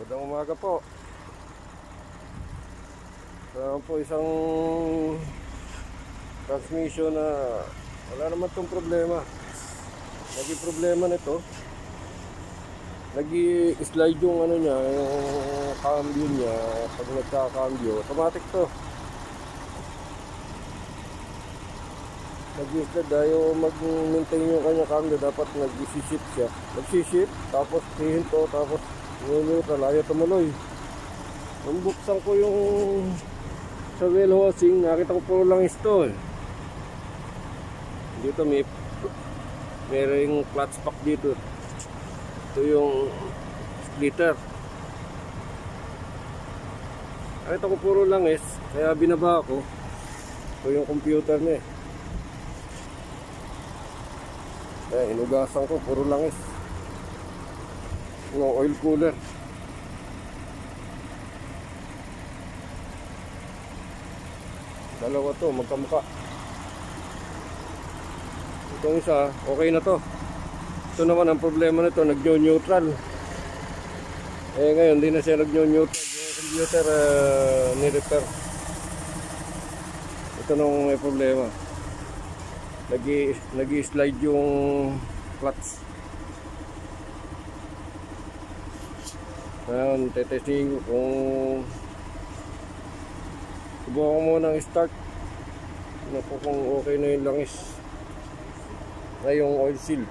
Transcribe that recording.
Magandang umaga po. Po isang transmission na wala naman tong problema. Naging problema nito, nag-slide yung ano niya, yung cambio niya. Pag nagka-cambio, automatic to. Nag-slide, ayaw mag-maintain yung kanya cambio. Dapat nag-shift siya. Nag-shift, tapos hihinto, tapos neutral, ayaw tumuloy. Nung buksan ko yung sa wheel hosing, nakita ko puro lang ito eh. Dito mayroong clutch pack dito. Ito yung splitter. Nakita ko puro lang eh, kaya binaba ko. Ito yung computer niya eh. Kaya inugasan ko, puro lang eh. Yung oil cooler. Dalawa to, magkamukha. Itong isa, okay na to. Ito naman ang problema nito, nag-neutral. Eh ngayon, hindi na siya nag-neutral. Yung computer, ni-repair. Ito nung may problema. Nag-slide yung clutch. Ngayon, tetesting kung subukan ko muna ng start. Ano po kung okay na yung langis na yung oil seal.